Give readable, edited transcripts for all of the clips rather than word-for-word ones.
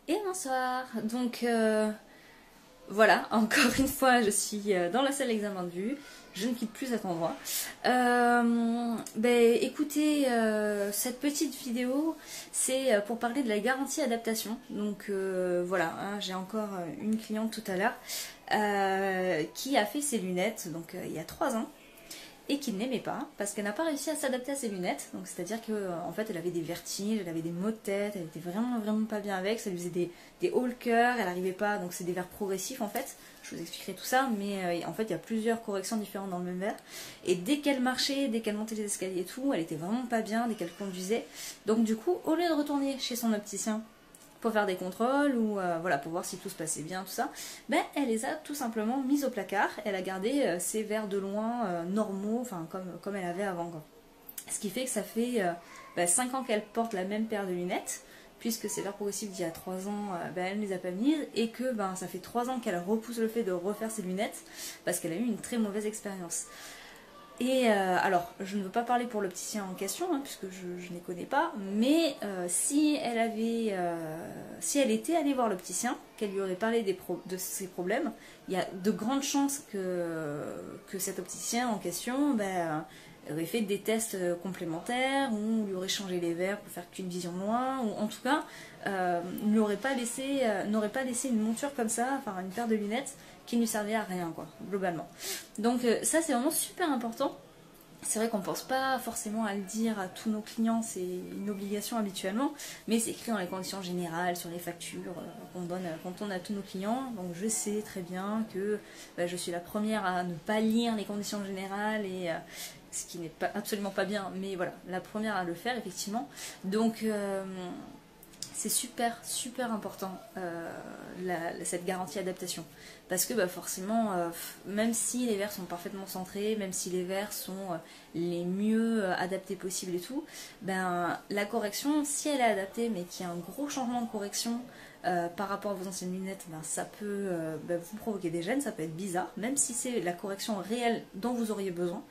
Et bonsoir. Donc voilà, encore une fois je suis dans la salle d'examen de vue, je ne quitte plus cet endroit. Écoutez, cette petite vidéo c'est pour parler de la garantie adaptation. Donc voilà, hein, j'ai encore une cliente tout à l'heure qui a fait ses lunettes donc il y a 3 ans. Et qui ne l'aimait pas parce qu'elle n'a pas réussi à s'adapter à ses lunettes. Donc c'est-à-dire que en fait elle avait des vertiges, elle avait des maux de tête, elle était vraiment pas bien avec, ça lui faisait des hauts le cœur, elle n'arrivait pas, donc c'est des verres progressifs en fait. Je vous expliquerai tout ça, mais en fait il y a plusieurs corrections différentes dans le même verre. Et dès qu'elle marchait, dès qu'elle montait les escaliers et tout, elle était vraiment pas bien, dès qu'elle conduisait. Donc du coup, au lieu de retourner chez son opticien pour faire des contrôles ou voilà, pour voir si tout se passait bien, tout ça, ben, elle les a tout simplement mises au placard. Elle a gardé ses verres de loin normaux, enfin comme elle avait avant, quoi. Ce qui fait que ça fait 5 ans qu'elle porte la même paire de lunettes, puisque ces verres progressifs d'il y a 3 ans, elle ne les a pas mises, et que ça fait 3 ans qu'elle repousse le fait de refaire ses lunettes, parce qu'elle a eu une très mauvaise expérience. Et alors, je ne veux pas parler pour l'opticien en question, hein, puisque je ne les connais pas, mais si elle était allée voir l'opticien, qu'elle lui aurait parlé de ses problèmes, il y a de grandes chances que cet opticien en question aurait fait des tests complémentaires, ou lui aurait changé les verres pour faire qu'une vision loin, ou en tout cas, n'aurait pas laissé une monture comme ça, enfin une paire de lunettes, qui ne lui servait à rien, quoi, globalement. Donc ça c'est vraiment super important. C'est vrai qu'on pense pas forcément à le dire à tous nos clients, c'est une obligation habituellement, mais c'est écrit dans les conditions générales, sur les factures qu'on donne quand on a tous nos clients. Donc je sais très bien que je suis la première à ne pas lire les conditions générales, et ce qui n'est absolument pas bien, mais voilà, la première à le faire effectivement. Donc c'est super important cette garantie adaptation, parce que forcément même si les verres sont parfaitement centrés, même si les verres sont les mieux adaptés possibles et tout, la correction, si elle est adaptée mais qu'il y a un gros changement de correction par rapport à vos anciennes lunettes, ça peut vous provoquer des gênes, ça peut être bizarre, même si c'est la correction réelle dont vous auriez besoin.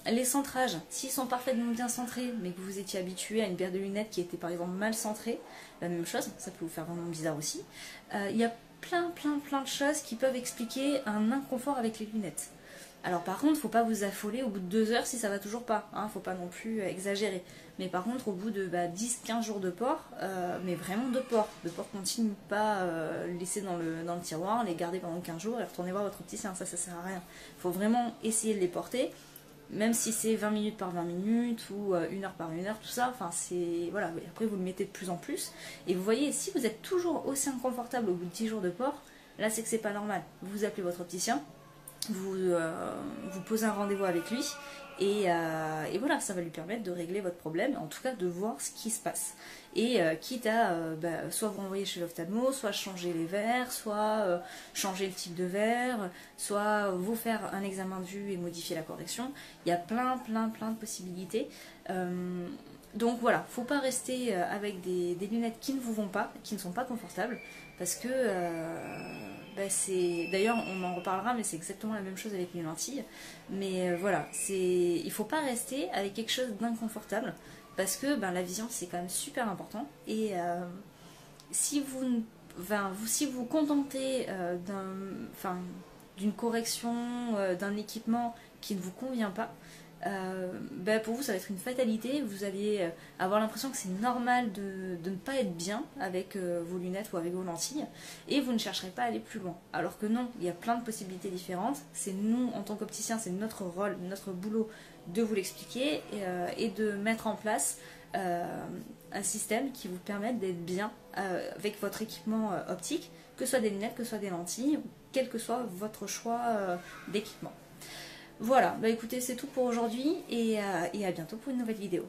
Les centrages, s'ils sont parfaitement bien centrés, mais que vous étiez habitué à une paire de lunettes qui était par exemple mal centrée, la même chose, ça peut vous faire vraiment bizarre aussi. Il y a plein de choses qui peuvent expliquer un inconfort avec les lunettes. Alors par contre, faut pas vous affoler au bout de 2 heures si ça va toujours pas, hein, faut pas non plus exagérer. Mais par contre, au bout de 10-15 jours de port, mais vraiment de port continu, pas laisser dans le tiroir, les garder pendant 15 jours et retourner voir votre opticien, ça sert à rien. Faut vraiment essayer de les porter, même si c'est 20 minutes par 20 minutes ou 1 heure par 1 heure, tout ça, enfin c'est... Voilà, après vous le mettez de plus en plus, et vous voyez, si vous êtes toujours aussi inconfortable au bout de 10 jours de port, là c'est que c'est pas normal. Vous appelez votre opticien, vous posez un rendez-vous avec lui, et voilà, ça va lui permettre de régler votre problème, en tout cas de voir ce qui se passe. Et quitte à soit vous envoyer chez l'ophtalmo, soit changer les verres, soit changer le type de verre, soit vous faire un examen de vue et modifier la correction. Il y a plein de possibilités. Donc voilà, faut pas rester avec des lunettes qui ne vous vont pas, qui ne sont pas confortables, parce que c'est... D'ailleurs on en reparlera, mais c'est exactement la même chose avec les lentilles. Mais voilà, il faut pas rester avec quelque chose d'inconfortable, parce que la vision c'est quand même super important. Et si vous contentez d'une correction, d'un équipement qui ne vous convient pas, pour vous ça va être une fatalité. Vous allez avoir l'impression que c'est normal de ne pas être bien avec vos lunettes ou avec vos lentilles, et vous ne chercherez pas à aller plus loin, alors que non, il y a plein de possibilités différentes. C'est nous en tant qu'opticien, c'est notre rôle, notre boulot de vous l'expliquer et de mettre en place un système qui vous permette d'être bien avec votre équipement optique, que ce soit des lunettes, que ce soit des lentilles, quel que soit votre choix d'équipement. Voilà, écoutez, c'est tout pour aujourd'hui, et à bientôt pour une nouvelle vidéo.